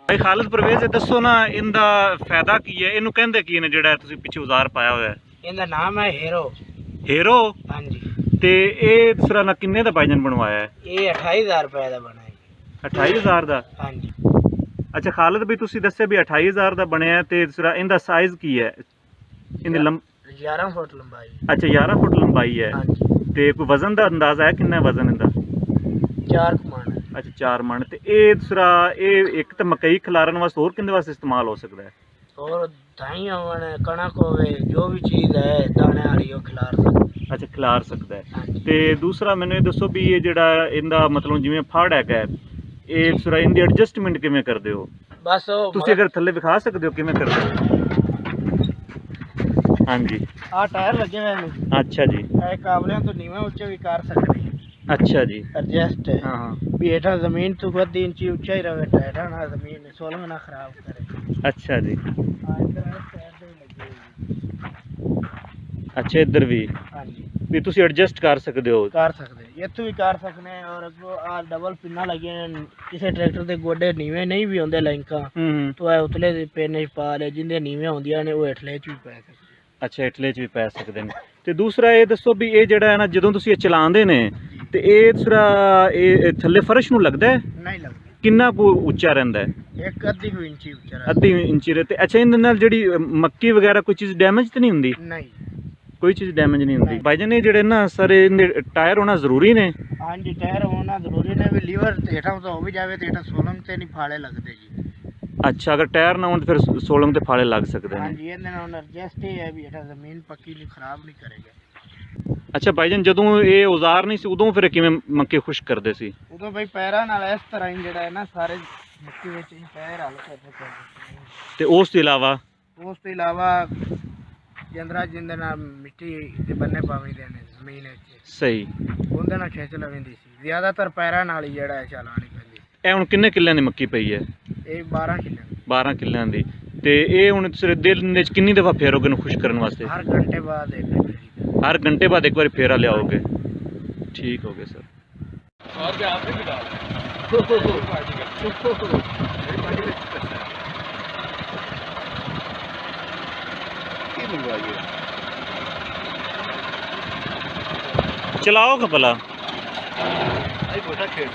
भाई खालिद परवेज दसो ना इनका फायदा की है, इनू कहंदे की ने जेड़ा तुसी पीछे औजार पाया हुआ है? इनका नाम है हीरो। हीरो? हाँ जी। ते ए दूसरा ना किन्ने दा भाईजान बनवाया है? ये 28,000 रुपए का बना है। 28,000 दा? हाँ जी। अच्छा खालिद भी तुसी दस्से भी 28,000 दा बनया ते दूसरा इनदा साइज की है? इनदी 11 फुट लंबाई। अच्छा 11 फुट लंबाई है। हाँ जी। ते कोई वजन दा अंदाजा है कितना वजन इंदा? 4 मन। अच्छा 4 मन। ते ए दूसरा ए एक तो मकई खिलारन वास्ते और किंदे वास्ते इस्तेमाल हो सकता है? और दाई होवे कणक होवे जो भी चीज़ है दाने वाली वो खिलार सकते। अच्छा खिलार सकता है। हाँ जी। ते दूसरा मैंने दसो भी ये जेड़ा इंदा मतलब जिवें फाड़ है ये दूसरा इंदी एडजस्टमेंट किवें करदे हो? बस वो तुसी अगर थल्ले विखा सकदे हो किवें करदे हो? हाँ जी। आ टायर लगे हुए हैं। अच्छा जी। ए काबलियां तो नीवे ऊंचे भी कर सकते हैं। अच्छा जी। एडजस्ट है। हाँ हाँ। भी हेठा जमीन तो 2 इंच ऊंचा ही रहे टायर ना जमीन सोलंग ना खराब करे। अच्छा जी। हाँ इधर टायर दे लगे हुए। अच्छा इधर भी? हाँ जी। भी तुसी एडजस्ट कर सकदे हो? कर सकते हैं इतों भी कर सकते हैं। और अगो आ डबल पिन्ना लगे हैं किसी ट्रैक्टर के गोडे नीवे नहीं भी होंगे लिंका तो है उतले पिन पा ले जिंदे नीवे होंदियां ने वो हेठले च भी पै सकते। अच्छा हेठले च भी पै सकते हैं। ते दूसरा ये दसो भी ये जेड़ा है ना जदों तुसी चलांदे ने ते ये दूसरा ये थल्ले फर्श नूं लगदा है? नहीं लगता। किन्ना को उच्चा रहिंदा है? एक अद्धी इंची ऊंचा रहता। अद्धी इंची रहते। अच्छा इहदे नाल जेड़ी मक्की वगैरह कोई चीज़ डैमेज तो नहीं हुंदी? नहीं कोई चीज़ डैमेज नहीं हुंदी। नहीं। भाईजान ये जेड़े ना सारे इनदे टायर होना जरूरी ने? हाँ जी टायर होना जरूरी ने भी लीवर हेठा तो हो भी जावे तो हेठा सोलंग से नहीं फाड़े लगते जी। अच्छा अगर टायर ना हो तो फिर सोलंग ते फाड़े लग सकते हाँ हैं। जी ये एडजस्ट ही है भी हेठा जमीन पक्की नहीं खराब नहीं करेगा। अच्छा भाईजान जदों ये औजार नहीं सी उदों फिर किवें मक्की खुश्क करदे सी? उदों भाई पैरां नाल इस तरह ही जेड़ा है ना सारे मक्की विच ही पैर हल करदे ते उस तो इलावा? उस तो इलावा जंदरा जिंदे नाल मिट्टी दे बन्ने पावी देने जमीन विच सही उंदे नाल खिंच लविंदी सी ज्यादातर पैरां नाल ही जेड़ा है चलानी पैंदी। ए हुण किन्ने किल्लियां दी मक्की पई है? ये 12 किलो 12 किल्लियां दी। ते ये हुण तुसीं दिन विच किन्नी दफा फेरोगे इहनूं खुश करने वास्ते? हर घंटे बाद एक फेरी। हर घंटे बाद एक बार फेरा लियाओगे? ठीक हो गया सर। और क्या आपने भी डाला चलाओ भला। खेल